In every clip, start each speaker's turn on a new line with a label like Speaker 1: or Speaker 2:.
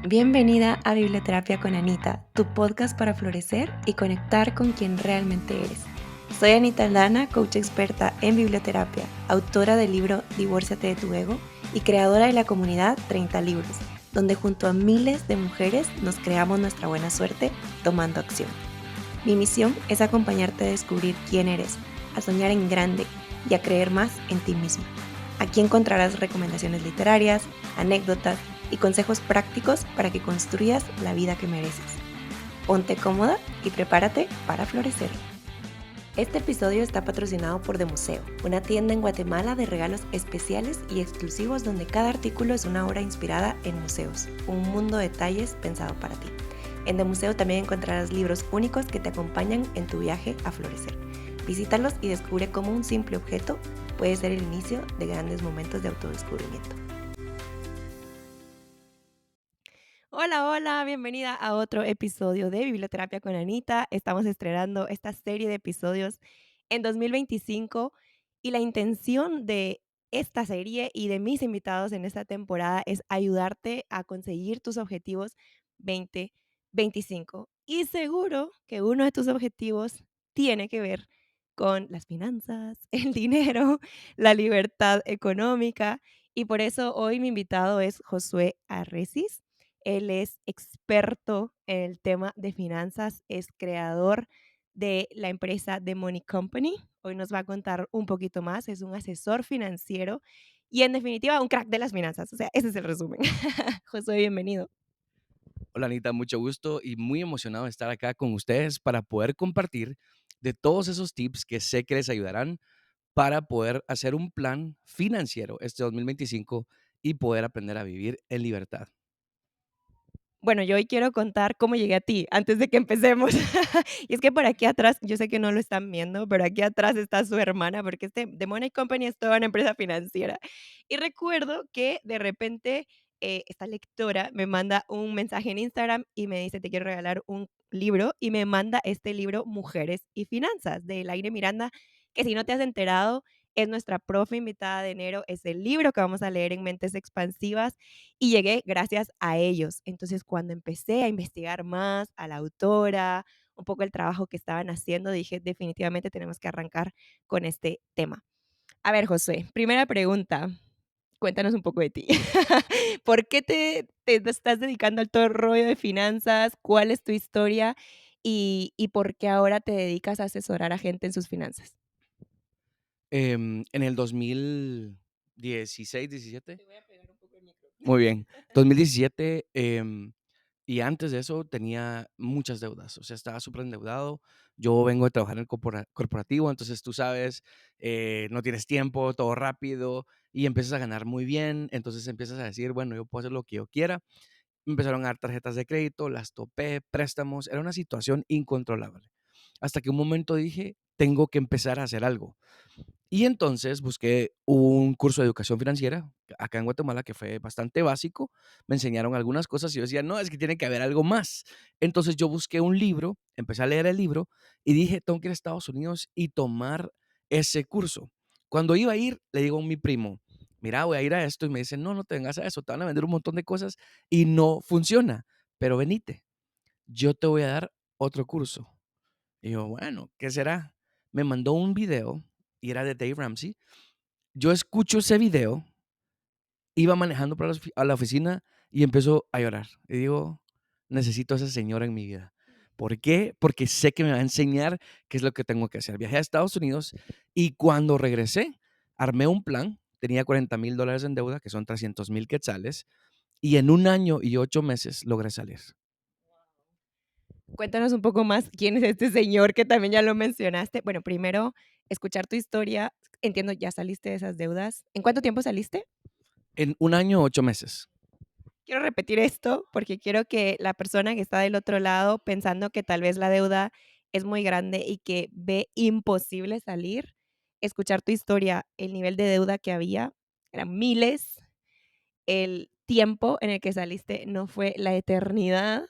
Speaker 1: Bienvenida a Biblioterapia con Anita, tu podcast para florecer y conectar con quien realmente eres. Soy Anita Aldana, coach experta en biblioterapia, autora del libro Divórciate de tu ego y creadora de la comunidad 30 Libros, donde junto a miles de mujeres nos creamos nuestra buena suerte tomando acción. Mi misión es acompañarte a descubrir quién eres, a soñar en grande y a creer más en ti misma. Aquí encontrarás recomendaciones literarias, anécdotas y consejos prácticos para que construyas la vida que mereces. Ponte cómoda y prepárate para florecer. Este episodio está patrocinado por The Museo, una tienda en Guatemala de regalos especiales y exclusivos donde cada artículo es una obra inspirada en museos, un mundo de detalles pensado para ti. En The Museo también encontrarás libros únicos que te acompañan en tu viaje a florecer. Visítalos y descubre cómo un simple objeto puede ser el inicio de grandes momentos de autodescubrimiento. Hola, hola, bienvenida a otro episodio de Biblioterapia con Anita. Estamos estrenando esta serie de episodios en 2025 y la intención de esta serie y de mis invitados en esta temporada es ayudarte a conseguir tus objetivos 2025. Y seguro que uno de tus objetivos tiene que ver con las finanzas, el dinero, la libertad económica. Y por eso hoy mi invitado es Josué Arrecis. Él es experto en el tema de finanzas, es creador de la empresa The Money Company. Hoy nos va a contar un poquito más, es un asesor financiero y en definitiva un crack de las finanzas. O sea, ese es el resumen. Josué, bienvenido.
Speaker 2: Hola Anita, mucho gusto y muy emocionado de estar acá con ustedes para poder compartir de todos esos tips que sé que les ayudarán para poder hacer un plan financiero este 2025 y poder aprender a vivir en libertad.
Speaker 1: Bueno, yo hoy quiero contar cómo llegué a ti, antes de que empecemos. Y es que por aquí atrás, yo sé que no lo están viendo, pero aquí atrás está su hermana, porque The Money Company es toda una empresa financiera. Y recuerdo que de repente esta lectora me manda un mensaje en Instagram y me dice, te quiero regalar un libro, y me manda este libro, Mujeres y Finanzas, de Laine Miranda, que si no te has enterado, es nuestra profe invitada de enero, es el libro que vamos a leer en Mentes Expansivas y llegué gracias a ellos. Entonces, cuando empecé a investigar más a la autora, un poco el trabajo que estaban haciendo, dije, definitivamente tenemos que arrancar con este tema. A ver, Josué, primera pregunta, cuéntanos un poco de ti. ¿Por qué te estás dedicando al todo el rollo de finanzas? ¿Cuál es tu historia? Y por qué ahora te dedicas a asesorar a gente en sus finanzas.
Speaker 2: En el 2016, 17.
Speaker 1: Te voy a pegar un poco el micro.
Speaker 2: Muy bien. 2017, y antes de eso tenía muchas deudas, o sea, estaba súper endeudado. Yo vengo de trabajar en el corporativo, entonces tú sabes, no tienes tiempo, todo rápido y empiezas a ganar muy bien, entonces empiezas a decir, bueno, yo puedo hacer lo que yo quiera. Me empezaron a dar tarjetas de crédito, las topé, préstamos, era una situación incontrolable. Hasta que un momento dije, tengo que empezar a hacer algo. Y entonces busqué un curso de educación financiera acá en Guatemala que fue bastante básico. Me enseñaron algunas cosas y yo decía, no, es que tiene que haber algo más. Entonces yo busqué un libro, empecé a leer el libro y dije, tengo que ir a Estados Unidos y tomar ese curso. Cuando iba a ir, le digo a mi primo, mira, voy a ir a esto y me dice, no, no te vengas a eso, te van a vender un montón de cosas y no funciona, pero venite, yo te voy a dar otro curso. Y yo, bueno, ¿qué será? Me mandó un video y era de Dave Ramsey. Yo escucho ese video, iba manejando para a la oficina y empezó a llorar. Y digo, necesito a esa señora en mi vida. ¿Por qué? Porque sé que me va a enseñar qué es lo que tengo que hacer. Viajé a Estados Unidos y cuando regresé, armé un plan. Tenía $40,000 en deuda, que son 300,000 quetzales, y en un año y 8 meses logré salir.
Speaker 1: Cuéntanos un poco más quién es este señor que también ya lo mencionaste. Bueno, primero, escuchar tu historia. Entiendo, ya saliste de esas deudas. ¿En cuánto tiempo saliste?
Speaker 2: En un año, 8 meses.
Speaker 1: Quiero repetir esto porque quiero que la persona que está del otro lado pensando que tal vez la deuda es muy grande y que ve imposible salir, escuchar tu historia, el nivel de deuda que había, eran miles, el tiempo en el que saliste no fue la eternidad.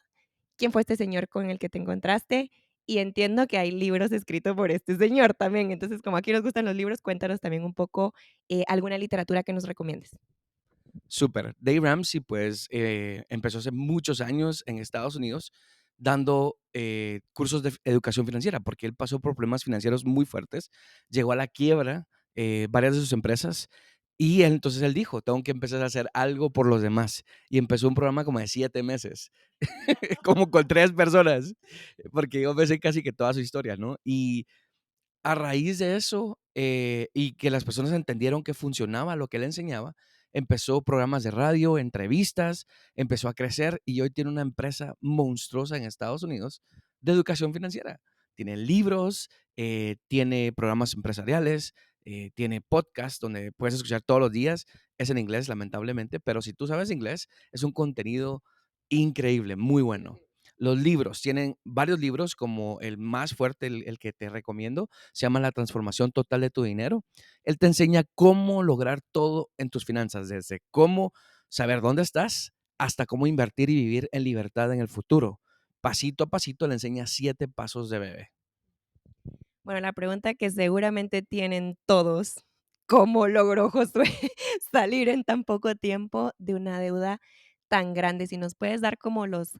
Speaker 1: ¿Quién fue este señor con el que te encontraste? Y entiendo que hay libros escritos por este señor también. Entonces, como aquí nos gustan los libros, cuéntanos también un poco alguna literatura que nos recomiendes.
Speaker 2: Súper. Dave Ramsey, pues, empezó hace muchos años en Estados Unidos dando cursos de educación financiera, porque él pasó por problemas financieros muy fuertes, llegó a la quiebra varias de sus empresas y entonces él dijo, tengo que empezar a hacer algo por los demás. Y empezó un programa como de 7 meses, como con 3 personas, porque yo pensé casi que toda su historia, ¿no? Y a raíz de eso, y que las personas entendieron que funcionaba lo que él enseñaba, empezó programas de radio, entrevistas, empezó a crecer y hoy tiene una empresa monstruosa en Estados Unidos de educación financiera. Tiene libros, tiene programas empresariales, tiene podcast donde puedes escuchar todos los días. Es en inglés, lamentablemente, pero si tú sabes inglés, es un contenido increíble, muy bueno. Los libros, tienen varios libros, como el más fuerte, el que te recomiendo, se llama La transformación total de tu dinero. Él te enseña cómo lograr todo en tus finanzas, desde cómo saber dónde estás hasta cómo invertir y vivir en libertad en el futuro. Pasito a pasito le enseña 7 pasos de bebé.
Speaker 1: Bueno, la pregunta que seguramente tienen todos, ¿cómo logró Josué salir en tan poco tiempo de una deuda tan grande? Si nos puedes dar como los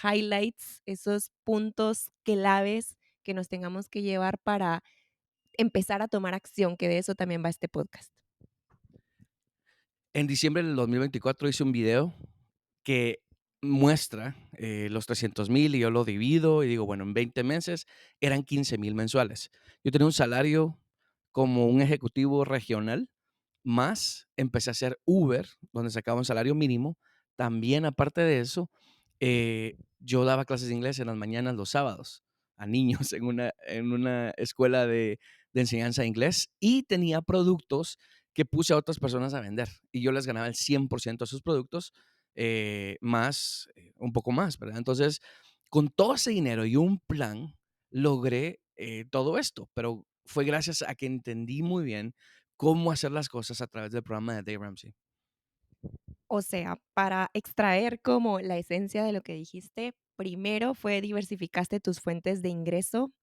Speaker 1: highlights, esos puntos claves que nos tengamos que llevar para empezar a tomar acción, que de eso también va este podcast.
Speaker 2: En diciembre del 2024 hice un video que muestra los 300,000 y yo lo divido y digo, bueno, en 20 meses eran 15,000 mensuales. Yo tenía un salario como un ejecutivo regional, más empecé a hacer Uber, donde sacaba un salario mínimo. También, aparte de eso, yo daba clases de inglés en las mañanas los sábados a niños en una escuela de enseñanza de inglés y tenía productos que puse a otras personas a vender y yo les ganaba el 100% de sus productos, más, un poco más, ¿verdad? Entonces, con todo ese dinero y un plan, logré todo esto, pero fue gracias a que entendí muy bien cómo hacer las cosas a través del programa de Dave Ramsey.
Speaker 1: O sea, para extraer como la esencia de lo que dijiste, primero fue diversificaste tus fuentes de ingreso.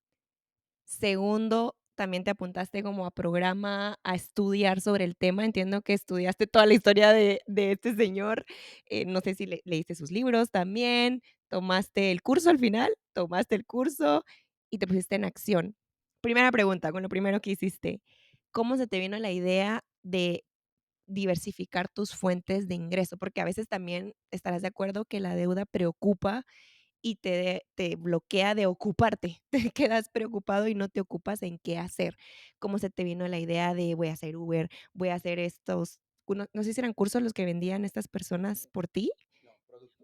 Speaker 1: Segundo, también te apuntaste como a programa, a estudiar sobre el tema. Entiendo que estudiaste toda la historia de este señor. No sé si leíste sus libros también, tomaste el curso al final, tomaste el curso y te pusiste en acción. Primera pregunta, con lo primero que hiciste, ¿cómo se te vino la idea de diversificar tus fuentes de ingreso? Porque a veces también estarás de acuerdo que la deuda preocupa y te bloquea de ocuparte. Te quedas preocupado y no te ocupas en qué hacer. ¿Cómo se te vino la idea de voy a hacer Uber, voy a hacer estos, no sé si eran cursos los que vendían estas personas por ti?
Speaker 2: No,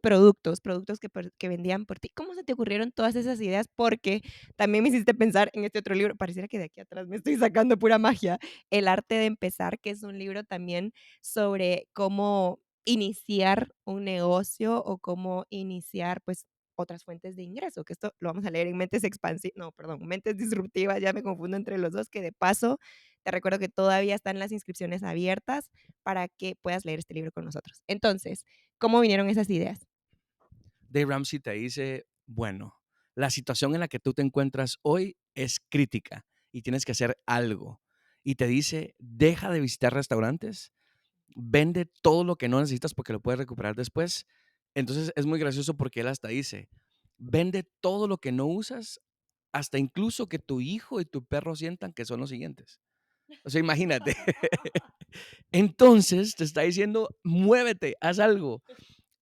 Speaker 2: productos.
Speaker 1: Productos que vendían por ti. ¿Cómo se te ocurrieron todas esas ideas? Porque también me hiciste pensar en este otro libro, pareciera que de aquí atrás me estoy sacando pura magia, El arte de empezar, que es un libro también sobre cómo iniciar un negocio o cómo iniciar, pues, otras fuentes de ingreso, que esto lo vamos a leer en Mentes Expansi no, perdón, Mentes Disruptivas, ya me confundo entre los 2, que de paso te recuerdo que todavía están las inscripciones abiertas para que puedas leer este libro con nosotros. Entonces, ¿cómo vinieron esas ideas?
Speaker 2: Dave Ramsey te dice, bueno, la situación en la que tú te encuentras hoy es crítica y tienes que hacer algo. Y te dice, deja de visitar restaurantes, vende todo lo que no necesitas porque lo puedes recuperar después. Entonces es muy gracioso porque él hasta dice, vende todo lo que no usas, hasta incluso que tu hijo y tu perro sientan que son los siguientes. O sea, imagínate. Entonces te está diciendo, muévete, haz algo.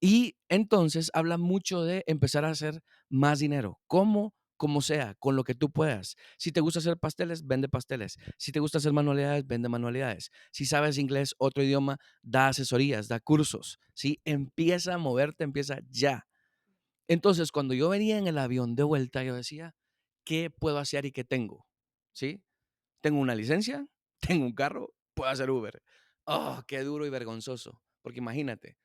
Speaker 2: Y entonces habla mucho de empezar a hacer más dinero. ¿Cómo? Como sea, con lo que tú puedas. Si te gusta hacer pasteles, vende pasteles. Si te gusta hacer manualidades, vende manualidades. Si sabes inglés, otro idioma, da asesorías, da cursos. ¿Sí? Empieza a moverte, empieza ya. Entonces, cuando yo venía en el avión de vuelta, yo decía, ¿qué puedo hacer y qué tengo? ¿Sí? Tengo una licencia, tengo un carro, puedo hacer Uber. Oh, qué duro y vergonzoso. Porque imagínate,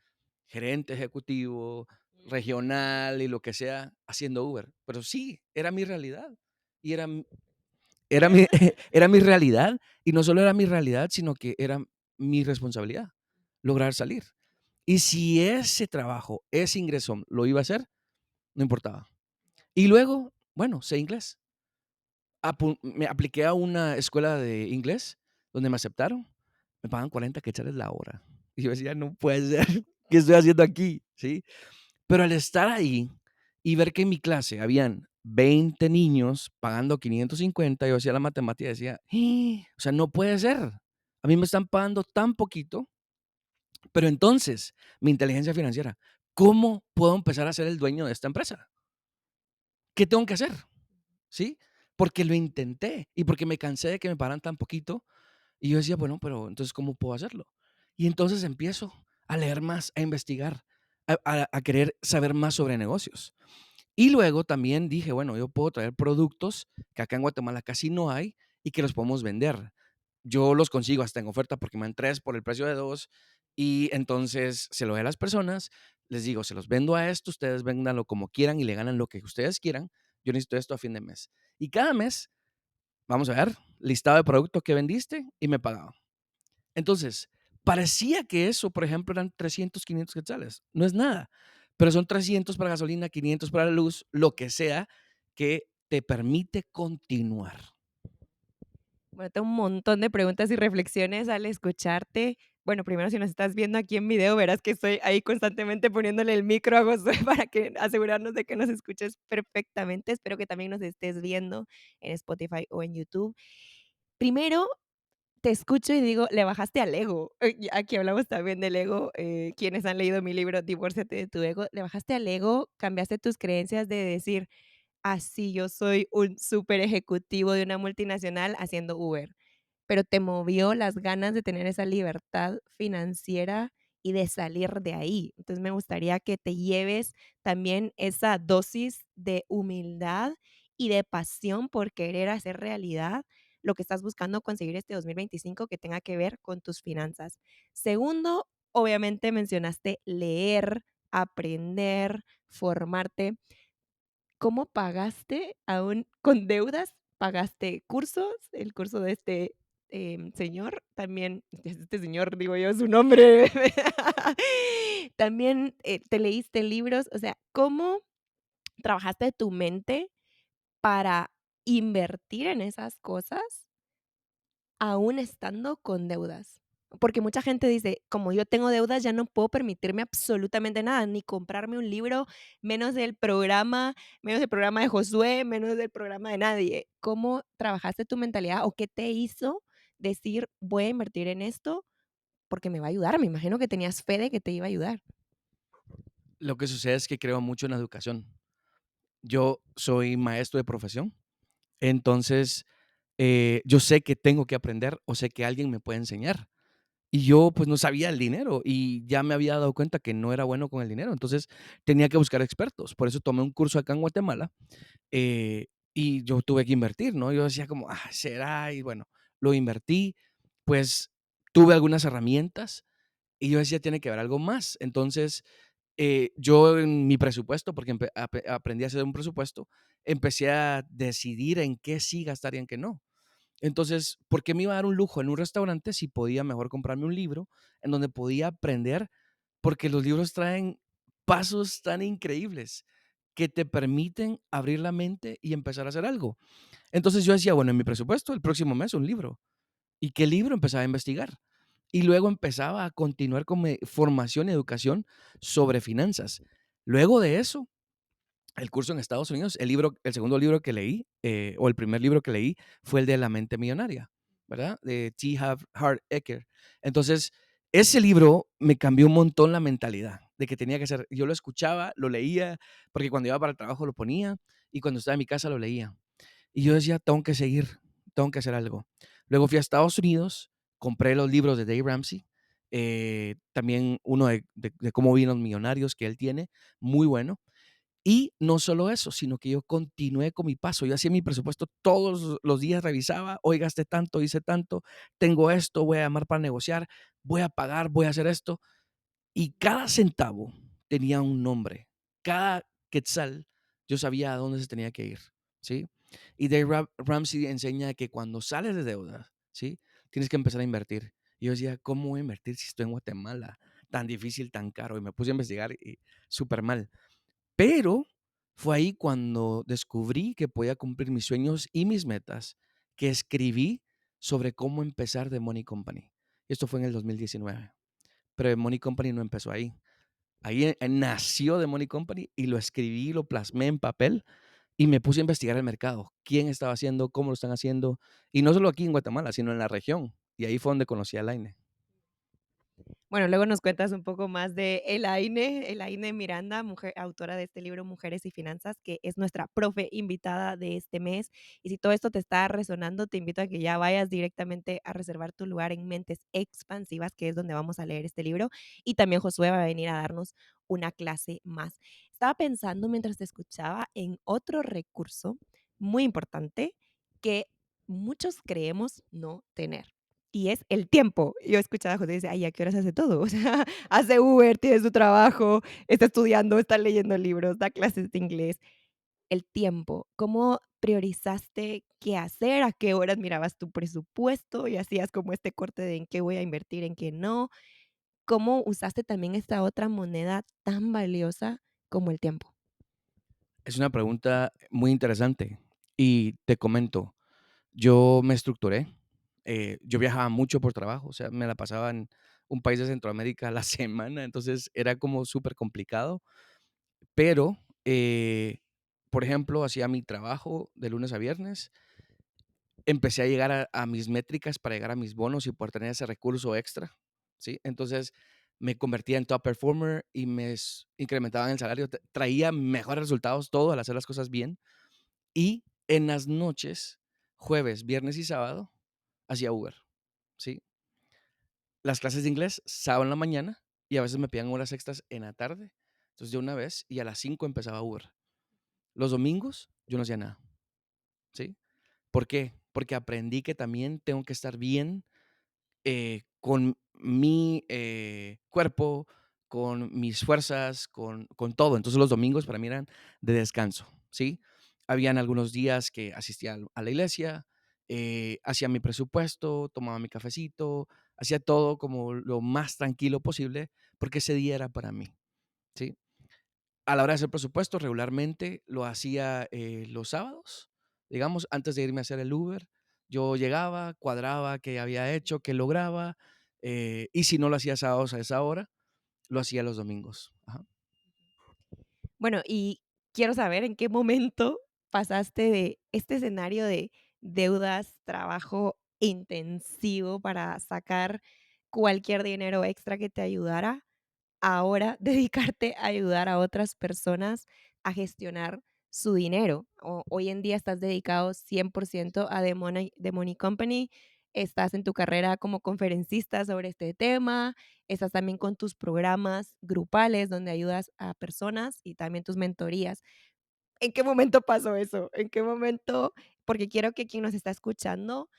Speaker 2: gerente ejecutivo, regional y lo que sea, haciendo Uber. Pero sí, era mi realidad. Y era mi, era mi realidad. Y no solo era mi realidad, sino que era mi responsabilidad lograr salir. Y si ese trabajo, ese ingreso lo iba a hacer, no importaba. Y luego, bueno, sé inglés. Me apliqué a una escuela de inglés donde me aceptaron. Me pagan 40 quetzales la hora. Y yo decía, no puede ser, ¿qué estoy haciendo aquí? ¿Sí? Pero al estar ahí y ver que en mi clase habían 20 niños pagando 550, yo hacía la matemática y decía, o sea, no puede ser. A mí me están pagando tan poquito, pero entonces, mi inteligencia financiera, ¿cómo puedo empezar a ser el dueño de esta empresa? ¿Qué tengo que hacer? ¿Sí? Porque lo intenté y porque me cansé de que me pagaran tan poquito. Y yo decía, bueno, pero entonces, ¿cómo puedo hacerlo? Y entonces empiezo a leer más, a investigar, a querer saber más sobre negocios. Y luego también dije, bueno, yo puedo traer productos que acá en Guatemala casi no hay y que los podemos vender. Yo los consigo hasta en oferta porque me dan 3 por el precio de 2 y entonces se lo doy a las personas, les digo, se los vendo a esto, ustedes véndanlo como quieran y le ganan lo que ustedes quieran. Yo necesito esto a fin de mes. Y cada mes, vamos a ver, listado de producto que vendiste y me pagaban. Entonces, parecía que eso, por ejemplo, eran 300, 500 quetzales. No es nada, pero son 300 para gasolina, 500 para la luz, lo que sea que te permite continuar.
Speaker 1: Bueno, tengo un montón de preguntas y reflexiones al escucharte. Bueno, primero, si nos estás viendo aquí en video, verás que estoy ahí constantemente poniéndole el micro a Josué para que asegurarnos de que nos escuches perfectamente. Espero que también nos estés viendo en Spotify o en YouTube. Primero, te escucho y digo, le bajaste al ego. Y aquí hablamos también del ego. Quienes han leído mi libro, Divórciate de tu ego, le bajaste al ego, cambiaste tus creencias de decir, así yo soy un súper ejecutivo de una multinacional haciendo Uber, pero te movió las ganas de tener esa libertad financiera y de salir de ahí. Entonces, me gustaría que te lleves también esa dosis de humildad y de pasión por querer hacer realidad lo que estás buscando conseguir este 2025 que tenga que ver con tus finanzas. Segundo, obviamente mencionaste leer, aprender, formarte. ¿Cómo pagaste aún con deudas? ¿Pagaste cursos? El curso de este, señor, también, este señor, digo yo, su nombre. También, te leíste libros, o sea, ¿cómo trabajaste tu mente para invertir en esas cosas aún estando con deudas? Porque mucha gente dice, como yo tengo deudas, ya no puedo permitirme absolutamente nada, ni comprarme un libro, menos el programa de Josué, menos del programa de nadie. ¿Cómo trabajaste tu mentalidad o qué te hizo decir, voy a invertir en esto porque me va a ayudar? Me imagino que tenías fe de que te iba a ayudar.
Speaker 2: Lo que sucede es que creo mucho en la educación. Yo soy maestro de profesión, entonces yo sé que tengo que aprender o sé que alguien me puede enseñar. Y yo pues no sabía el dinero y ya me había dado cuenta que no era bueno con el dinero, entonces tenía que buscar expertos. Por eso tomé un curso acá en Guatemala eh, y yo tuve que invertir, ¿no? Yo decía como, será, y bueno, lo invertí, pues tuve algunas herramientas y yo decía, tiene que haber algo más. Entonces, yo en mi presupuesto, porque aprendí a hacer un presupuesto, empecé a decidir en qué sí gastar y en qué no. Entonces, ¿por qué me iba a dar un lujo en un restaurante si podía mejor comprarme un libro en donde podía aprender? Porque los libros traen pasos tan increíbles que te permiten abrir la mente y empezar a hacer algo. Entonces yo decía, bueno, en mi presupuesto, el próximo mes un libro. ¿Y qué libro? Empezaba a investigar. Y luego empezaba a continuar con mi formación y educación sobre finanzas. Luego de eso, el curso en Estados Unidos, el segundo libro que leí, o el primer libro que leí, fue el de La mente millonaria, ¿verdad? De T. Hart Eker. Entonces, ese libro me cambió un montón la mentalidad de que tenía que ser, yo lo escuchaba, lo leía, porque cuando iba para el trabajo lo ponía y cuando estaba en mi casa lo leía. Y yo decía, tengo que seguir, tengo que hacer algo. Luego fui a Estados Unidos, compré los libros de Dave Ramsey, también uno de cómo vienen los millonarios que él tiene, muy bueno. Y no solo eso, sino que yo continué con mi paso. Yo hacía mi presupuesto todos los días, revisaba, hoy gasté tanto, hice tanto, tengo esto, voy a llamar para negociar, voy a pagar, voy a hacer esto. Y cada centavo tenía un nombre. Cada quetzal yo sabía a dónde se tenía que ir, ¿sí? Y Dave Ramsey enseña que cuando sales de deuda, ¿sí? Tienes que empezar a invertir. Y yo decía, ¿cómo voy a invertir si estoy en Guatemala? Tan difícil, tan caro. Y me puse a investigar y súper mal. Pero fue ahí cuando descubrí que podía cumplir mis sueños y mis metas, que escribí sobre cómo empezar The Money Company. Esto fue en el 2019. pero The Money Company no empezó ahí. Ahí nació The Money Company y lo escribí, lo plasmé en papel y me puse a investigar el mercado. ¿Quién estaba haciendo? ¿Cómo lo están haciendo? Y no solo aquí en Guatemala, sino en la región. Y ahí fue donde conocí a Laine.
Speaker 1: Bueno, luego nos cuentas un poco más de Elaine Miranda, mujer autora de este libro Mujeres y Finanzas, que es nuestra profe invitada de este mes. Y si todo esto te está resonando, te invito a que ya vayas directamente a reservar tu lugar en Mentes Expansivas, que es donde vamos a leer este libro. Y también Josué va a venir a darnos una clase más. Estaba pensando mientras te escuchaba en otro recurso muy importante que muchos creemos no tener. Y es el tiempo. Yo escuchaba a José y decía: "Ay, ¿a qué horas hace todo?". O sea, hace Uber, tiene su trabajo, está estudiando, está leyendo libros, da clases de inglés. El tiempo, ¿cómo priorizaste qué hacer? ¿A qué horas mirabas tu presupuesto y hacías como este corte de en qué voy a invertir, en qué no? ¿Cómo usaste también esta otra moneda tan valiosa como el tiempo?
Speaker 2: Es una pregunta muy interesante y te comento, yo me estructuré, yo viajaba mucho por trabajo, o sea, me la pasaba en un país de Centroamérica a la semana, entonces era como súper complicado, pero, por ejemplo, hacía mi trabajo de lunes a viernes, empecé a llegar a mis métricas para llegar a mis bonos y poder tener ese recurso extra, ¿sí? Entonces, me convertía en top performer y incrementaban el salario, traía mejores resultados todo al hacer las cosas bien. Y en las noches, jueves, viernes y sábado, hacía Uber, ¿sí? Las clases de inglés, sábado en la mañana, y a veces me pedían horas extras en la tarde. Entonces, de una vez, y a las 5 empezaba Uber. Los domingos, yo no hacía nada, ¿sí? ¿Por qué? Porque aprendí que también tengo que estar bien con mi cuerpo, con mis fuerzas, con todo. Entonces los domingos para mí eran de descanso, ¿sí? Habían algunos días que asistía a la iglesia, hacía mi presupuesto, tomaba mi cafecito, hacía todo como lo más tranquilo posible, porque ese día era para mí, ¿sí? A la hora de hacer presupuesto, regularmente lo hacía los sábados, digamos, antes de irme a hacer el Uber. Yo llegaba, cuadraba qué había hecho, qué lograba, y si no lo hacía sábados a esa hora, lo hacía los domingos. Ajá.
Speaker 1: Bueno, y quiero saber en qué momento pasaste de este escenario de deudas, trabajo intensivo para sacar cualquier dinero extra que te ayudara, ahora dedicarte a ayudar a otras personas a gestionar su dinero. Hoy en día estás dedicado 100% a The Money Company, estás en tu carrera como conferencista sobre este tema, estás también con tus programas grupales donde ayudas a personas y también tus mentorías. ¿En qué momento pasó eso? ¿En qué momento? Porque quiero que quien nos está escuchando,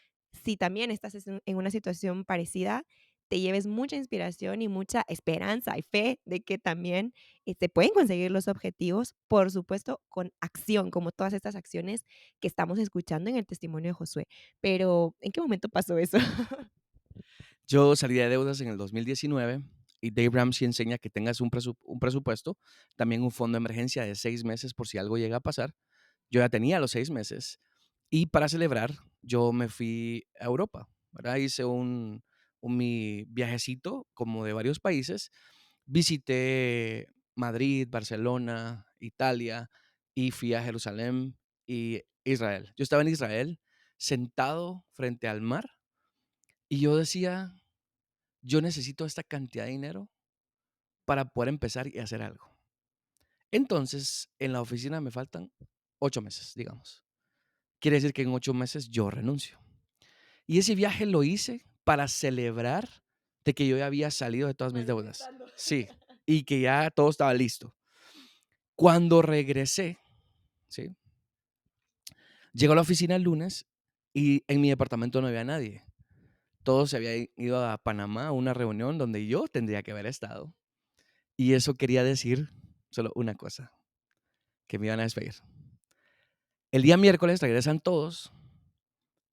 Speaker 1: si también estás en una situación parecida, te lleves mucha inspiración y mucha esperanza y fe de que también se pueden conseguir los objetivos, por supuesto, con acción, como todas estas acciones que estamos escuchando en el testimonio de Josué. Pero, ¿en qué momento pasó eso?
Speaker 2: Yo salí de deudas en el 2019 y Dave Ramsey enseña que tengas un presupuesto, también un fondo de emergencia de 6 meses por si algo llega a pasar. Yo ya tenía los 6 meses y para celebrar yo me fui a Europa, ¿verdad? Hice mi viajecito como de varios países. Visité Madrid, Barcelona, Italia y fui a Jerusalén y Israel. Yo estaba en Israel sentado frente al mar y yo decía, yo necesito esta cantidad de dinero para poder empezar y hacer algo. Entonces, en la oficina me faltan 8 meses, digamos. Quiere decir que en 8 meses yo renuncio. Y ese viaje lo hice para celebrar de que yo ya había salido de todas mis deudas.
Speaker 1: Manifestando.
Speaker 2: Sí, y que ya todo estaba listo. Cuando regresé, ¿sí? Llego a la oficina el lunes y en mi departamento no había nadie. Todos se habían ido a Panamá a una reunión donde yo tendría que haber estado. Y eso quería decir solo una cosa, que me iban a despedir. El día miércoles regresan todos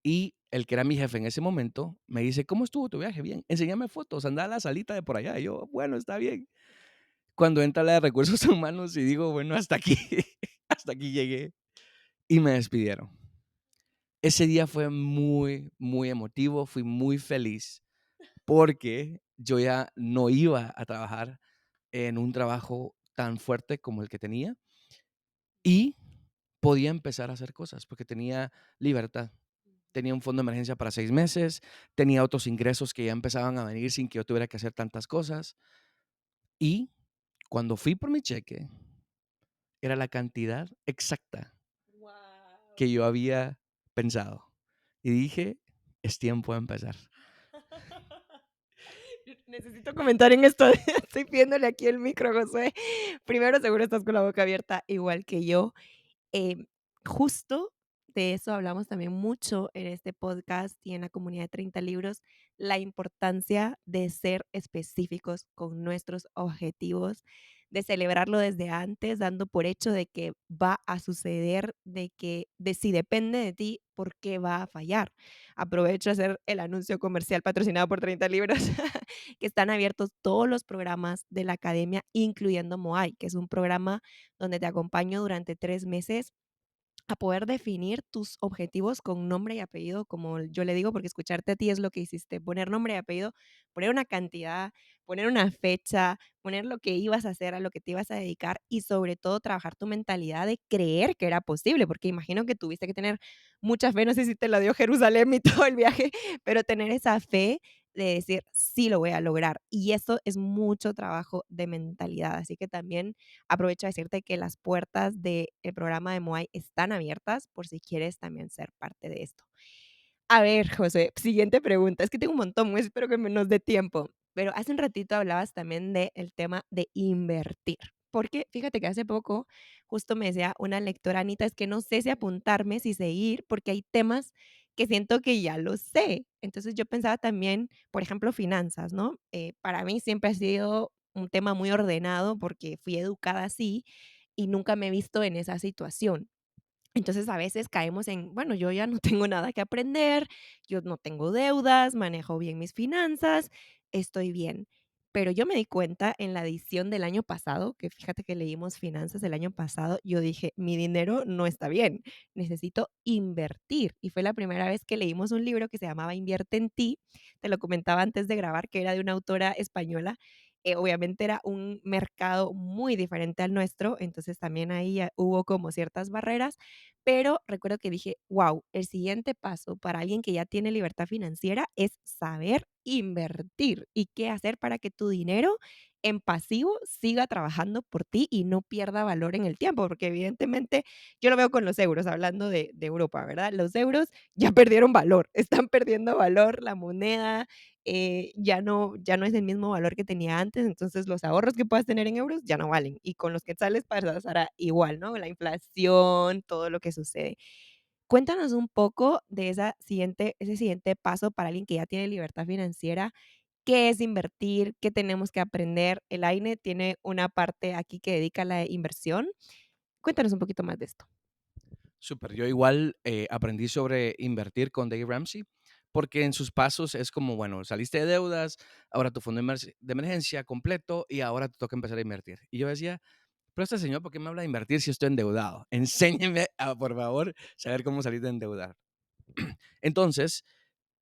Speaker 2: y el que era mi jefe en ese momento me dice, ¿cómo estuvo tu viaje? Bien, enséñame fotos, anda a la salita de por allá. Y yo, bueno, está bien. Cuando entra la de recursos humanos y digo, bueno, hasta aquí, hasta aquí llegué. Y me despidieron. Ese día fue muy, muy emotivo, fui muy feliz porque yo ya no iba a trabajar en un trabajo tan fuerte como el que tenía y podía empezar a hacer cosas porque tenía libertad. Tenía un fondo de emergencia para 6 meses, tenía otros ingresos que ya empezaban a venir sin que yo tuviera que hacer tantas cosas. Y cuando fui por mi cheque, era la cantidad exacta
Speaker 1: Wow.
Speaker 2: que yo había pensado. Y dije: "Es tiempo de empezar".
Speaker 1: Necesito comentar en esto. Estoy pidiéndole aquí el micro, José. Primero, seguro estás con la boca abierta, igual que yo. Em, Justo de eso hablamos también mucho en este podcast y en la comunidad de 30 libros, la importancia de ser específicos con nuestros objetivos, de celebrarlo desde antes, dando por hecho de que va a suceder, de que de si depende de ti, ¿por qué va a fallar? Aprovecho a hacer el anuncio comercial patrocinado por 30 libros, que están abiertos todos los programas de la academia, incluyendo Moai, que es un programa donde te acompaño durante 3 meses a poder definir tus objetivos con nombre y apellido, como yo le digo, porque escucharte a ti es lo que hiciste, poner nombre y apellido, poner una cantidad, poner una fecha, poner lo que ibas a hacer, a lo que te ibas a dedicar y sobre todo trabajar tu mentalidad de creer que era posible, porque imagino que tuviste que tener mucha fe, no sé si te la dio Jerusalén y todo el viaje, pero tener esa fe de decir, sí lo voy a lograr. Y eso es mucho trabajo de mentalidad. Así que también aprovecho a decirte que las puertas del programa de Moai están abiertas por si quieres también ser parte de esto. A ver, José, siguiente pregunta. Es que tengo un montón, espero que nos dé tiempo. Pero hace un ratito hablabas también del tema de invertir. Porque fíjate que hace poco justo me decía una lectora, Anita, es que no sé si apuntarme, si seguir, porque hay temas que siento que ya lo sé. Entonces yo pensaba también, por ejemplo, finanzas, ¿no? Para mí siempre ha sido un tema muy ordenado porque fui educada así y nunca me he visto en esa situación. Entonces, a veces caemos en, bueno, yo ya no tengo nada que aprender, yo no tengo deudas, manejo bien mis finanzas, estoy bien. Pero yo me di cuenta en la edición del año pasado, que fíjate que leímos finanzas del año pasado, yo dije, mi dinero no está bien, necesito invertir. Y fue la primera vez que leímos un libro que se llamaba Invierte en ti, te lo comentaba antes de grabar, que era de una autora española. Obviamente era un mercado muy diferente al nuestro, entonces también ahí ya hubo como ciertas barreras, pero recuerdo que dije: "Guau, el siguiente paso para alguien que ya tiene libertad financiera es saber invertir y qué hacer para que tu dinero en pasivo siga trabajando por ti y no pierda valor en el tiempo", porque evidentemente yo lo veo con los euros, hablando de Europa, ¿verdad? Los euros ya perdieron valor, están perdiendo valor, la moneda, ya no es el mismo valor que tenía antes, entonces los ahorros que puedas tener en euros ya no valen, y con los quetzales pasará igual, ¿no? La inflación, todo lo que sucede. Cuéntanos un poco de ese siguiente paso para alguien que ya tiene libertad financiera. ¿Qué es invertir? ¿Qué tenemos que aprender? El AINE tiene una parte aquí que dedica a la inversión. Cuéntanos un poquito más de esto.
Speaker 2: Súper, yo igual, aprendí sobre invertir con Dave Ramsey, porque en sus pasos es como, bueno, saliste de deudas, ahora tu fondo de emergencia completo y ahora te toca empezar a invertir. Y yo decía: "Pero este señor, ¿por qué me habla de invertir si estoy endeudado? Enséñeme a, por favor, saber cómo salir de endeudar". Entonces,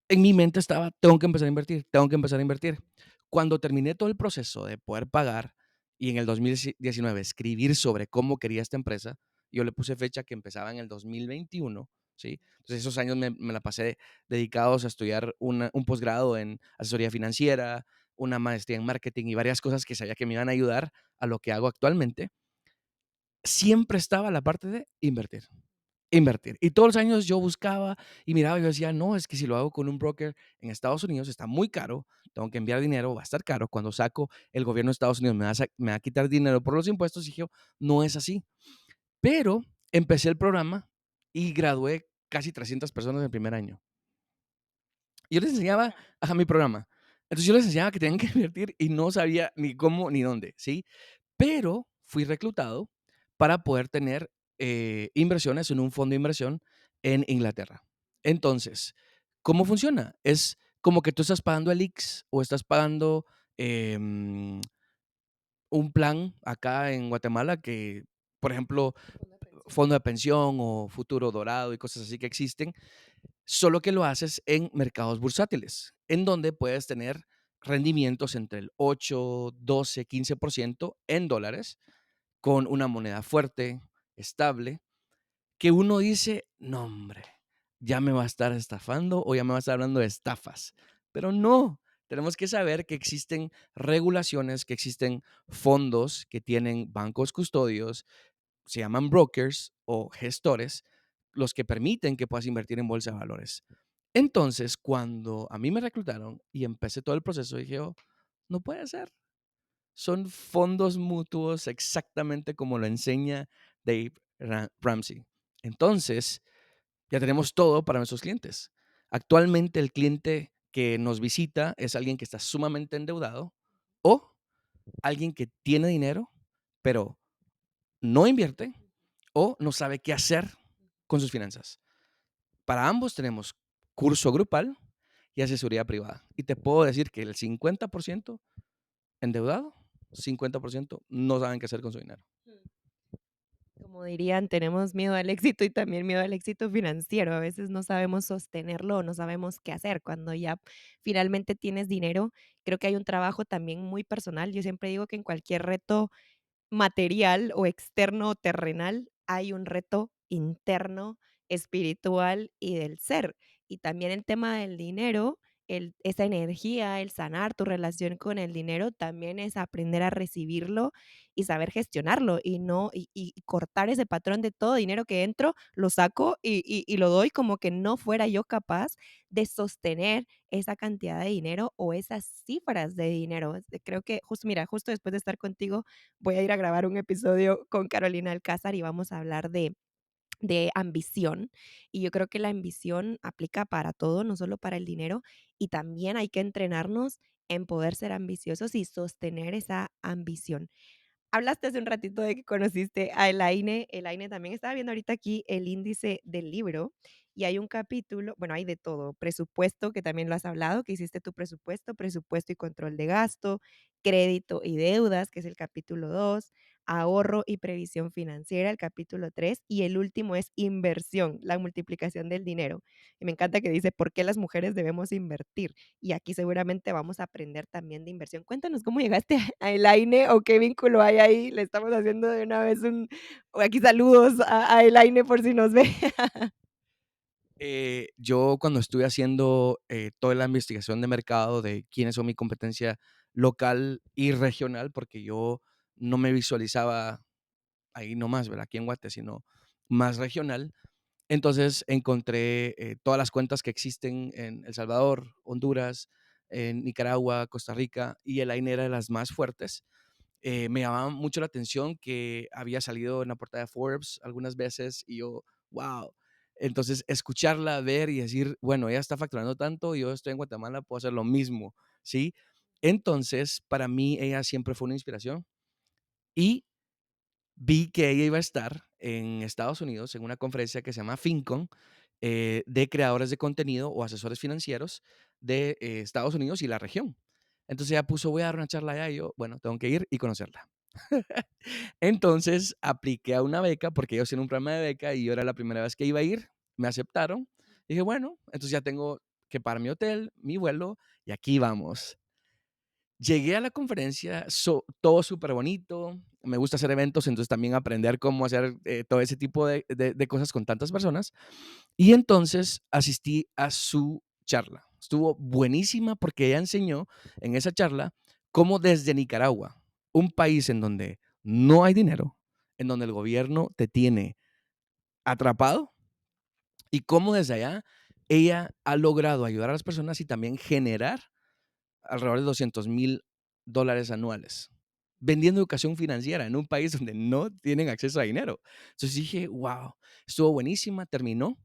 Speaker 2: en mi mente estaba, tengo que empezar a invertir, tengo que empezar a invertir. Cuando terminé todo el proceso de poder pagar y en el 2019 escribir sobre cómo quería esta empresa, yo le puse fecha que empezaba en el 2021, ¿sí? Entonces esos años me la pasé dedicados a estudiar un posgrado en asesoría financiera, una maestría en marketing y varias cosas que sabía que me iban a ayudar a lo que hago actualmente. Siempre estaba la parte de invertir. Invertir. Y todos los años yo buscaba y miraba, y yo decía: "No, es que si lo hago con un broker en Estados Unidos está muy caro, tengo que enviar dinero, va a estar caro. Cuando saco, el gobierno de Estados Unidos me va a quitar dinero por los impuestos", y dije yo: "No es así". Pero empecé el programa y gradué casi 300 personas en el primer año. Yo les enseñaba ajá, mi programa. Entonces, yo les enseñaba que tenían que invertir y no sabía ni cómo ni dónde, ¿sí? Pero fui reclutado para poder tener, inversiones en un fondo de inversión en Inglaterra. Entonces, ¿cómo funciona? Es como que tú estás pagando el IX o estás pagando, em, un plan acá en Guatemala que, por ejemplo,
Speaker 1: Fondo de pensión.
Speaker 2: fondo de pensión o futuro dorado y cosas así que existen, solo que lo haces en mercados bursátiles, en donde puedes tener rendimientos entre el 8, 12, 15% en dólares, con una moneda fuerte, estable, que uno dice, no hombre, ya me va a estar estafando o ya me va a estar hablando de estafas. Pero no, tenemos que saber que existen regulaciones, que existen fondos que tienen bancos custodios, se llaman brokers o gestores, los que permiten que puedas invertir en bolsa de valores. Entonces, cuando a mí me reclutaron y empecé todo el proceso, dije, "Oh, no puede ser. Son fondos mutuos exactamente como lo enseña Dave Ramsey. Entonces, ya tenemos todo para nuestros clientes. Actualmente el cliente que nos visita es alguien que está sumamente endeudado o alguien que tiene dinero, pero no invierte o no sabe qué hacer con sus finanzas. Para ambos tenemos curso grupal y asesoría privada. Y te puedo decir que el 50% endeudado, 50% no saben qué hacer con su dinero.
Speaker 1: Como dirían, tenemos miedo al éxito y también miedo al éxito financiero. A veces no sabemos sostenerlo o no sabemos qué hacer. Cuando ya finalmente tienes dinero, creo que hay un trabajo también muy personal. Yo siempre digo que en cualquier reto material o externo o terrenal, hay un reto interno, espiritual y del ser. Y también el tema del dinero, esa energía, el sanar tu relación con el dinero, también es aprender a recibirlo y saber gestionarlo y no y cortar ese patrón de todo dinero que entro, lo saco y lo doy como que no fuera yo capaz de sostener esa cantidad de dinero o esas cifras de dinero. Creo que justo, mira, justo después de estar contigo, voy a ir a grabar un episodio con Carolina Alcázar y vamos a hablar de ambición. Y yo creo que la ambición aplica para todo, no solo para el dinero, y también hay que entrenarnos en poder ser ambiciosos y sostener esa ambición. Hablaste hace un ratito de que conociste a Elaine. Elaine también estaba viendo ahorita aquí el índice del libro y hay un capítulo, bueno, hay de todo, presupuesto, que también lo has hablado, que hiciste tu presupuesto, presupuesto y control de gasto, crédito y deudas, que es el capítulo 2, ahorro y previsión financiera, el capítulo 3 y el último es inversión, la multiplicación del dinero. Y me encanta que dice, ¿por qué las mujeres debemos invertir? Y aquí seguramente vamos a aprender también de inversión. Cuéntanos cómo llegaste a Elaine o qué vínculo hay ahí. Le estamos haciendo de una vez o aquí saludos a Elaine por si nos ve.
Speaker 2: Yo cuando estuve haciendo toda la investigación de mercado de quiénes son mi competencia local y regional, porque yo no me visualizaba ahí nomás, ¿verdad? Aquí en Guate, sino más regional. Entonces encontré todas las cuentas que existen en El Salvador, Honduras, en Nicaragua, Costa Rica, y el AINE era de las más fuertes. Me llamaba mucho la atención que había salido en la portada de Forbes algunas veces y yo, wow. Entonces, escucharla, ver y decir, bueno, ella está facturando tanto, yo estoy en Guatemala, puedo hacer lo mismo, ¿sí? Entonces, para mí, ella siempre fue una inspiración y vi que ella iba a estar en Estados Unidos en una conferencia que se llama FinCon, de creadores de contenido o asesores financieros de Estados Unidos y la región. Entonces ella puso, voy a dar una charla allá y yo, bueno, tengo que ir y conocerla. Entonces apliqué a una beca porque ellos tienen un programa de beca y yo era la primera vez que iba a ir, me aceptaron. Dije, bueno, entonces ya tengo que pagar mi hotel, mi vuelo y aquí vamos. Llegué a la conferencia, todo súper bonito, me gusta hacer eventos, entonces también aprender cómo hacer todo ese tipo de cosas con tantas personas. Y entonces asistí a su charla. Estuvo buenísima porque ella enseñó en esa charla cómo desde Nicaragua, un país en donde no hay dinero, en donde el gobierno te tiene atrapado, y cómo desde allá ella ha logrado ayudar a las personas y también generar alrededor de $200,000 anuales, vendiendo educación financiera en un país donde no tienen acceso a dinero. Entonces dije, wow, estuvo buenísima, terminó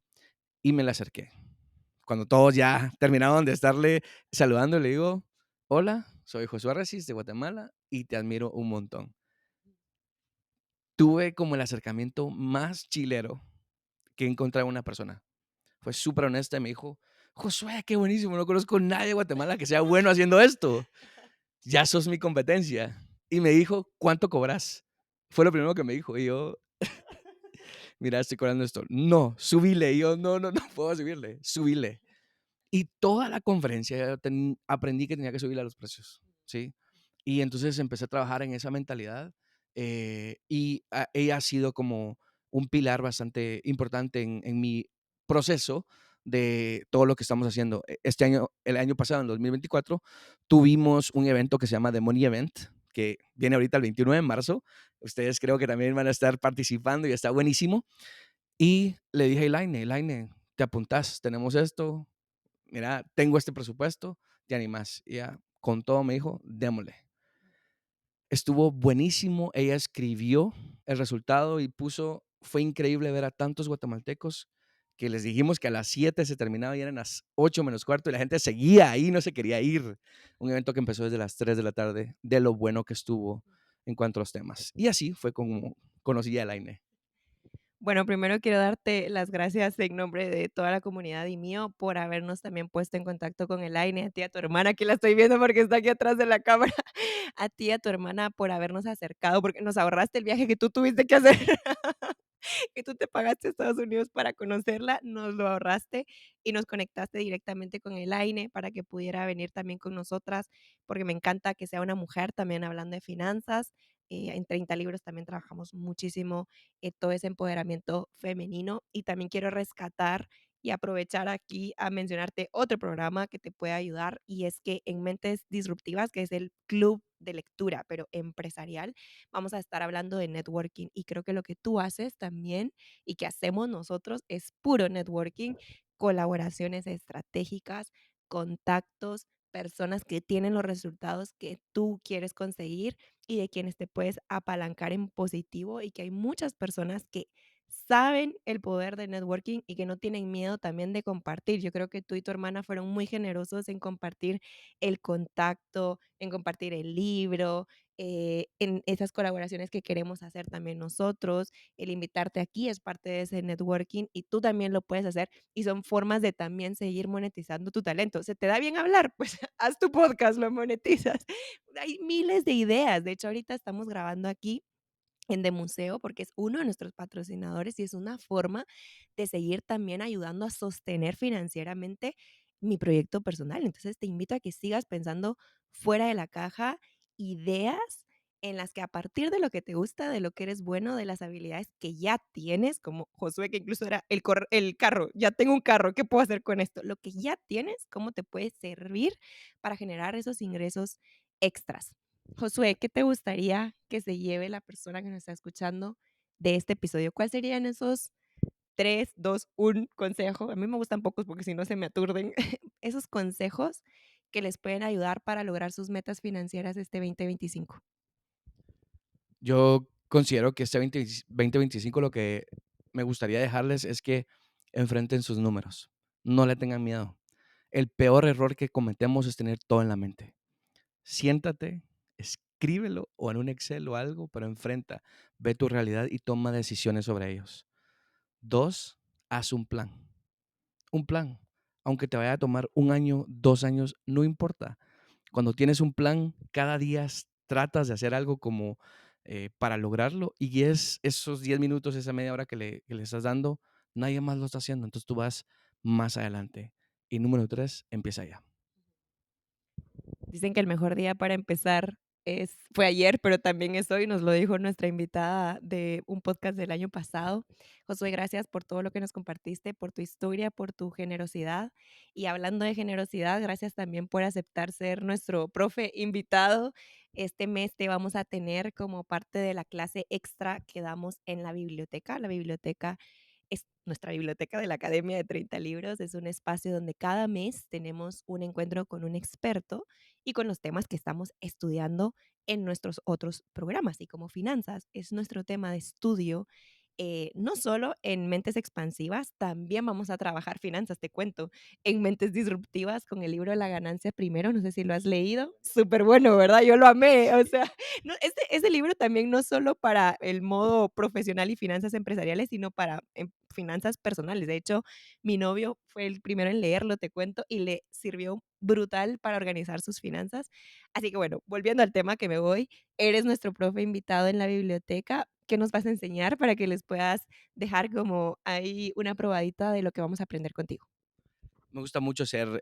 Speaker 2: y me la acerqué. Cuando todos ya terminaron de estarle saludando, le digo, hola, soy Josué Resis de Guatemala y te admiro un montón. Tuve como el acercamiento más chilero que encontré a una persona. Fue súper honesta y me dijo, Josué, qué buenísimo, no conozco a nadie de Guatemala que sea bueno haciendo esto. Ya sos mi competencia. Y me dijo, ¿cuánto cobras? Fue lo primero que me dijo. Y yo, mira, estoy cobrando esto. No, subile. Y yo, no, no, no puedo subirle. Subile. Y toda la conferencia aprendí que tenía que subirle a los precios, ¿sí? Y entonces empecé a trabajar en esa mentalidad, ella ha sido como un pilar bastante importante en mi proceso de todo lo que estamos haciendo. Este año, el año pasado, en 2024, tuvimos un evento que se llama The Money Event, que viene ahorita el 21 de marzo. Ustedes creo que también van a estar participando y está buenísimo. Y le dije a Elaine, Elaine, ¿te apuntás? Tenemos esto, mira, tengo este presupuesto, ¿te animas? Y ella con todo me dijo, démosle. Estuvo buenísimo, ella escribió el resultado y puso, fue increíble ver a tantos guatemaltecos que les dijimos que a las 7 se terminaba y eran las 8 menos cuarto y la gente seguía ahí, no se quería ir. Un evento que empezó desde las 3 de la tarde, de lo bueno que estuvo en cuanto a los temas. Y así fue como conocí a Elaine.
Speaker 1: Bueno, primero quiero darte las gracias en nombre de toda la comunidad y mío por habernos también puesto en contacto con Elaine, a ti, a tu hermana, que la estoy viendo porque está aquí atrás de la cámara, a ti, a tu hermana por habernos acercado, porque nos ahorraste el viaje que tú tuviste que hacer. Que tú te pagaste a Estados Unidos para conocerla, nos lo ahorraste y nos conectaste directamente con Elaine para que pudiera venir también con nosotras, porque me encanta que sea una mujer también hablando de finanzas. En 30 libros también trabajamos muchísimo todo ese empoderamiento femenino y también quiero rescatar y aprovechar aquí a mencionarte otro programa que te puede ayudar y es que en Mentes Disruptivas, que es el club de lectura, pero empresarial, vamos a estar hablando de networking y creo que lo que tú haces también y que hacemos nosotros es puro networking, colaboraciones estratégicas, contactos, personas que tienen los resultados que tú quieres conseguir y de quienes te puedes apalancar en positivo y que hay muchas personas que saben el poder del networking y que no tienen miedo también de compartir. Yo creo que tú y tu hermana fueron muy generosos en compartir el contacto, en compartir el libro, en esas colaboraciones que queremos hacer también nosotros. El invitarte aquí es parte de ese networking y tú también lo puedes hacer y son formas de también seguir monetizando tu talento. ¿Se te da bien hablar? Pues haz tu podcast, lo monetizas. Hay miles de ideas. De hecho, ahorita estamos grabando aquí en De Museo, porque es uno de nuestros patrocinadores y es una forma de seguir también ayudando a sostener financieramente mi proyecto personal. Entonces, te invito a que sigas pensando fuera de la caja, ideas en las que a partir de lo que te gusta, de lo que eres bueno, de las habilidades que ya tienes, como Josué, que incluso era el carro, ya tengo un carro, ¿qué puedo hacer con esto? Lo que ya tienes, ¿cómo te puede servir para generar esos ingresos extras? Josué, ¿qué te gustaría que se lleve la persona que nos está escuchando de este episodio? ¿Cuáles serían esos 3, 2, 1 consejo? A mí me gustan pocos porque si no se me aturden. Esos consejos que les pueden ayudar para lograr sus metas financieras este 2025.
Speaker 2: Yo considero que este 2025 lo que me gustaría dejarles es que enfrenten sus números, no le tengan miedo. El peor error que cometemos es tener todo en la mente. Siéntate, escríbelo o en un Excel o algo, pero enfrenta, ve tu realidad y toma decisiones sobre ellos. 2, haz un plan. Un plan. Aunque te vaya a tomar un año, 2 años, no importa. Cuando tienes un plan, cada día tratas de hacer algo como para lograrlo y es esos 10 minutos, esa media hora que le estás dando, nadie más lo está haciendo. Entonces tú vas más adelante. Y número 3, empieza ya.
Speaker 1: Dicen que el mejor día para empezar fue ayer, pero también es hoy, nos lo dijo nuestra invitada de un podcast del año pasado. Josué, gracias por todo lo que nos compartiste, por tu historia, por tu generosidad. Y hablando de generosidad, gracias también por aceptar ser nuestro profe invitado. Este mes te vamos a tener como parte de la clase extra que damos en la biblioteca. La biblioteca es nuestra biblioteca de la Academia de 30 Libros. Es un espacio donde cada mes tenemos un encuentro con un experto y con los temas que estamos estudiando en nuestros otros programas. Y como finanzas es nuestro tema de estudio, no solo en mentes expansivas, también vamos a trabajar finanzas, te cuento, en mentes disruptivas con el libro La ganancia primero, no sé si lo has leído, súper bueno, ¿verdad? Yo lo amé, o sea, no, este libro también no solo para el modo profesional y finanzas empresariales, sino para finanzas personales. De hecho, mi novio fue el primero en leerlo, te cuento, y le sirvió brutal para organizar sus finanzas. Así que bueno, volviendo al tema que me voy, eres nuestro profe invitado en la biblioteca. ¿Qué nos vas a enseñar para que les puedas dejar como ahí una probadita de lo que vamos a aprender contigo?
Speaker 2: me gusta mucho hacer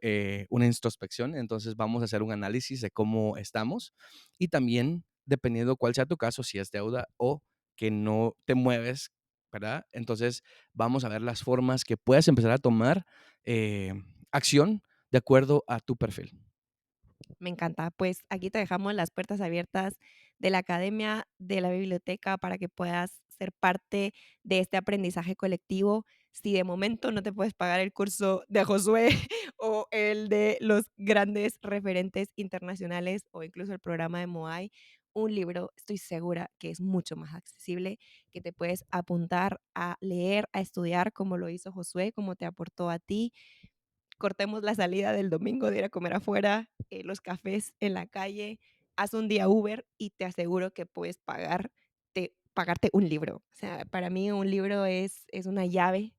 Speaker 2: una introspección, entonces vamos a hacer un análisis de cómo estamos y también, dependiendo cuál sea tu caso, si es deuda o que no te mueves, ¿verdad? Entonces vamos a ver las formas que puedes empezar a tomar eh, acción de acuerdo a tu perfil.
Speaker 1: Me encanta. Pues aquí te dejamos las puertas abiertas de la academia, de la biblioteca, para que puedas ser parte de este aprendizaje colectivo. Si de momento no te puedes pagar el curso de Josué o el de los grandes referentes internacionales o incluso el programa de Moai, un libro estoy segura que es mucho más accesible, que te puedes apuntar a leer, a estudiar como lo hizo Josué, como te aportó a ti. Cortemos la salida del domingo de ir a comer afuera, los cafés en la calle, haz un día Uber y te aseguro que puedes pagarte un libro. O sea, para mí un libro es una llave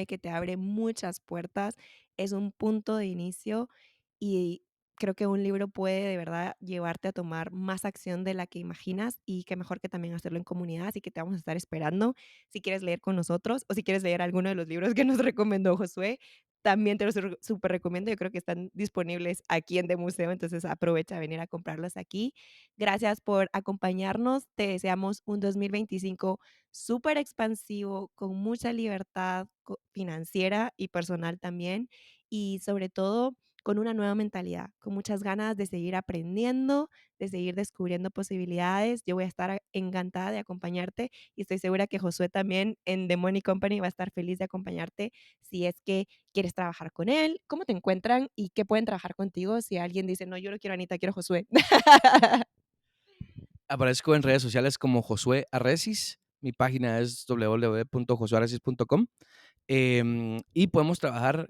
Speaker 1: que te abre muchas puertas, es un punto de inicio y creo que un libro puede de verdad llevarte a tomar más acción de la que imaginas y qué mejor que también hacerlo en comunidad, así que te vamos a estar esperando si quieres leer con nosotros o si quieres leer alguno de los libros que nos recomendó Josué. También te los súper recomiendo, yo creo que están disponibles aquí en The Museo, entonces aprovecha a venir a comprarlos aquí. Gracias por acompañarnos, te deseamos un 2025 súper expansivo, con mucha libertad financiera y personal también, y sobre todo con una nueva mentalidad, con muchas ganas de seguir aprendiendo, de seguir descubriendo posibilidades. Yo voy a estar encantada de acompañarte y estoy segura que Josué también en The Money Company va a estar feliz de acompañarte si es que quieres trabajar con él, cómo te encuentran y qué pueden trabajar contigo si alguien dice, no, yo no quiero a Anita, quiero a Josué.
Speaker 2: Aparezco en redes sociales como Josué Arrecis. Mi página es www.josuearrecis.com. Y podemos trabajar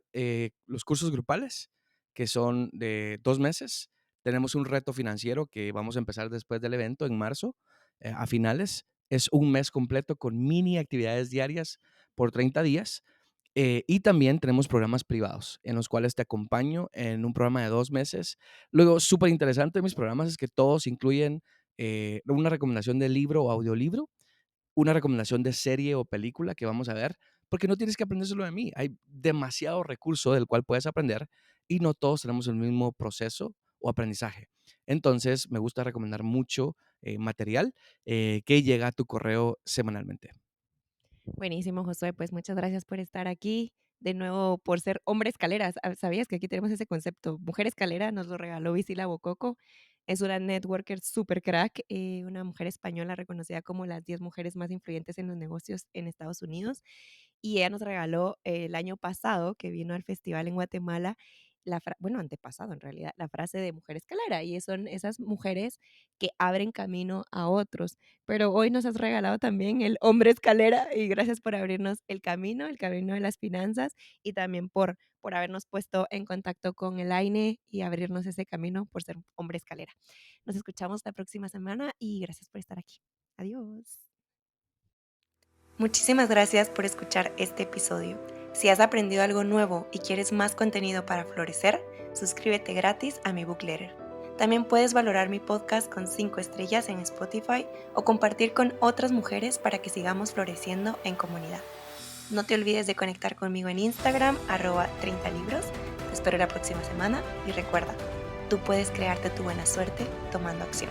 Speaker 2: los cursos grupales, que son de 2 meses. Tenemos un reto financiero que vamos a empezar después del evento en marzo, a finales. Es un mes completo con mini actividades diarias por 30 días. Y también tenemos programas privados en los cuales te acompaño en un programa de 2 meses. Luego, súper interesante de mis programas es que todos incluyen una recomendación de libro o audiolibro, una recomendación de serie o película que vamos a ver, porque no tienes que aprender solo de mí. Hay demasiado recurso del cual puedes aprender y no todos tenemos el mismo proceso o aprendizaje. Entonces, me gusta recomendar mucho material que llega a tu correo semanalmente.
Speaker 1: Buenísimo, Josué, pues muchas gracias por estar aquí. De nuevo, por ser hombre escaleras. ¿Sabías que aquí tenemos ese concepto? Mujer escalera nos lo regaló Visila Bococo. Es una networker super crack, una mujer española reconocida como las 10 mujeres más influyentes en los negocios en Estados Unidos. Y ella nos regaló el año pasado, que vino al festival en Guatemala, bueno, antepasado en realidad, la frase de mujer escalera. Y son esas mujeres que abren camino a otros. Pero hoy nos has regalado también el hombre escalera y gracias por abrirnos el camino de las finanzas y también por habernos puesto en contacto con el AINE y abrirnos ese camino por ser hombre escalera. Nos escuchamos la próxima semana y gracias por estar aquí. Adiós. Muchísimas gracias por escuchar este episodio. Si has aprendido algo nuevo y quieres más contenido para florecer, suscríbete gratis a mi bookletter. También puedes valorar mi podcast con 5 estrellas en Spotify o compartir con otras mujeres para que sigamos floreciendo en comunidad. No te olvides de conectar conmigo en Instagram, @30libros. Te espero la próxima semana y recuerda, tú puedes crearte tu buena suerte tomando acción.